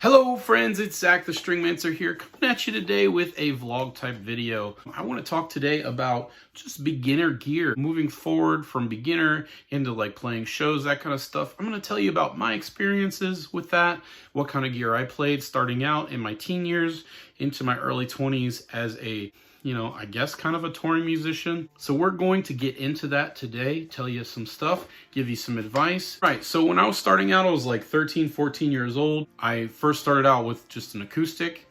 Hello friends, it's Zach the Stringmancer here, coming at you today with a vlog type video. I want to talk today about just beginner gear, moving forward from beginner into like playing shows, that kind of stuff. I'm going to tell you about my experiences with that, what kind of gear I played starting out in my teen years into my early 20s as a I guess kind of a touring musician. So we're going to get into that today, tell you some stuff, give you some advice. Right, so when I was starting out, I was like 13, 14 years old. I first started out with just an acoustic,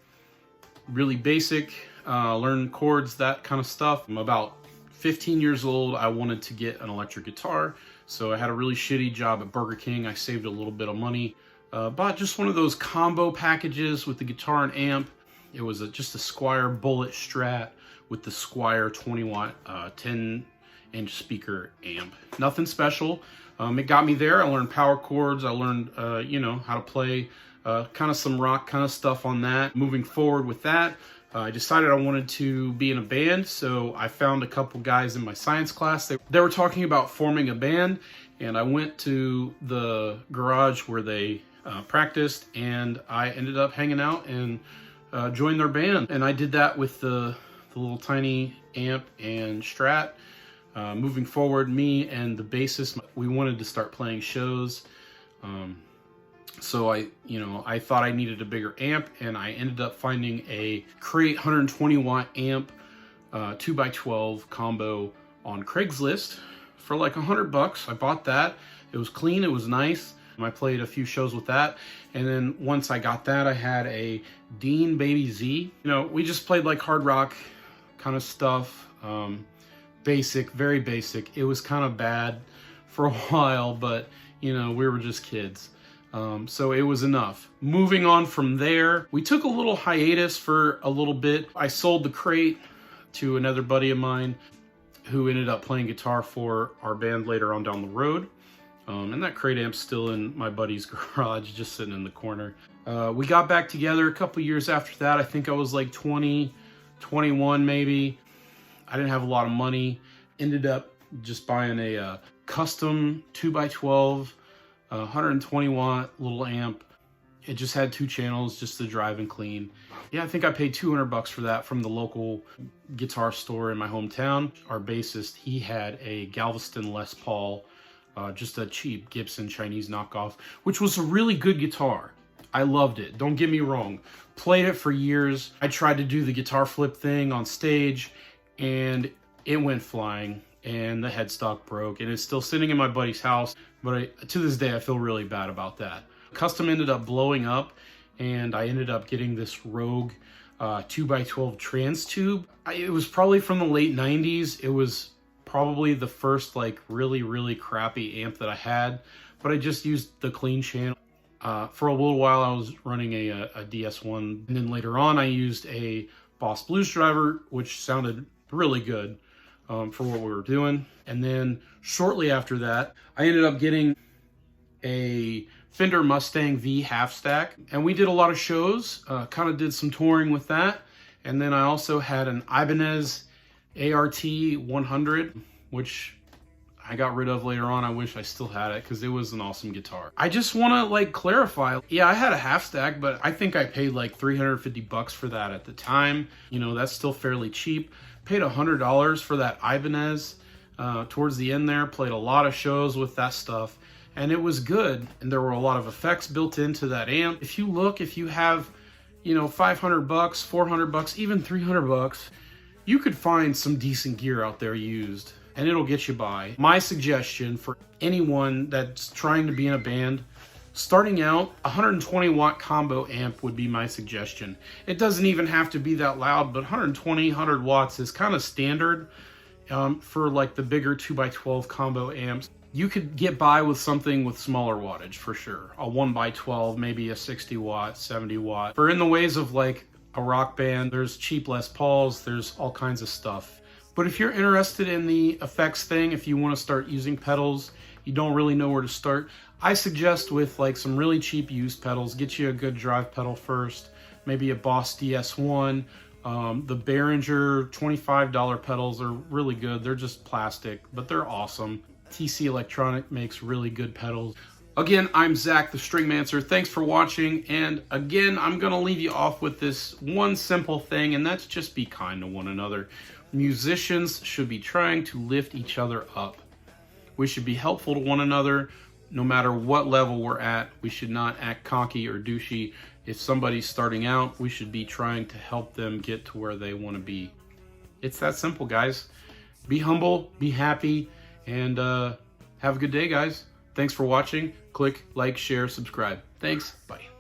really basic, learn chords, that kind of stuff. I'm about 15 years old. I wanted to get an electric guitar. So I had a really shitty job at Burger King. I saved a little bit of money, bought just one of those combo packages with the guitar and amp. It was just a Squier Bullet Strat with the Squier 20 watt 10-inch speaker amp. Nothing special. It got me there. I learned power chords. I learned how to play kind of some rock kind of stuff on that. Moving forward with that, I decided I wanted to be in a band, so I found a couple guys in my science class. They were talking about forming a band, and I went to the garage where they practiced, and I ended up hanging out and joined their band. And I did that with the little tiny amp and Strat. Moving forward, me and the bassist, we wanted to start playing shows. So I thought I needed a bigger amp, and I ended up finding a Crate 120 watt amp, 2x12 combo on Craigslist for like $100. I bought that. It was clean, it was nice. I played a few shows with that, and then once I got that, I had a Dean Baby Z. We just played like hard rock kind of stuff, basic, very basic. It was kind of bad for a while, but we were just kids, so it was enough. Moving on from there, we took a little hiatus for a little bit. I sold the Crate to another buddy of mine who ended up playing guitar for our band later on down the road. And that Crate amp's still in my buddy's garage, just sitting in the corner. We got back together a couple years after that. I think I was like 20, 21 maybe. I didn't have a lot of money. Ended up just buying a custom 2x12, 120 watt little amp. It just had 2 channels just to drive and clean. Yeah, I think I paid $200 for that from the local guitar store in my hometown. Our bassist, he had a Galveston Les Paul, just a cheap Gibson Chinese knockoff, which was a really good guitar. I loved it, don't get me wrong. Played it for years. I tried to do the guitar flip thing on stage, and it went flying, and the headstock broke, and it's still sitting in my buddy's house, but to this day I feel really bad about that. Custom ended up blowing up, and I ended up getting this Rogue 2x12 trans tube. It was probably from the late 90s. It was probably the first like really crappy amp that I had, but I just used the clean channel. For a little while I was running a DS1, and then later on I used a Boss Blues Driver, which sounded really good for what we were doing. And then shortly after that, I ended up getting a Fender Mustang V half stack, and we did a lot of shows, kind of did some touring with that. And then I also had an Ibanez ART 100, which I got rid of later on. I wish I still had it because it was an awesome guitar. I just want to like clarify. Yeah, I had a half stack, but I think I paid like $350 for that at the time. That's still fairly cheap. Paid $100 for that Ibanez towards the end there. Played a lot of shows with that stuff, and it was good. And there were a lot of effects built into that amp. If you have, $500, $400, even $300, you could find some decent gear out there used, and it'll get you by. My suggestion for anyone that's trying to be in a band, starting out, 120 watt combo amp would be my suggestion. It doesn't even have to be that loud, but 100 watts is kind of standard for like the bigger 2x12 combo amps. You could get by with something with smaller wattage for sure. A 1x12, maybe a 60 watt, 70 watt. For in the ways of like a rock band, there's cheap Les Pauls, there's all kinds of stuff. But if you're interested in the effects thing, if you want to start using pedals, you don't really know where to start, I suggest with like some really cheap used pedals, get you a good drive pedal first, maybe a Boss DS1. The Behringer $25 pedals are really good. They're just plastic, but they're awesome. TC Electronic makes really good pedals. Again, I'm Zach, the Stringmancer. Thanks for watching. And again, I'm going to leave you off with this one simple thing, and that's just be kind to one another. Musicians should be trying to lift each other up. We should be helpful to one another no matter what level we're at. We should not act cocky or douchey. If somebody's starting out, we should be trying to help them get to where they want to be. It's that simple, guys. Be humble, be happy, and have a good day, guys. Thanks for watching. Click, like, share, subscribe. Thanks. Bye.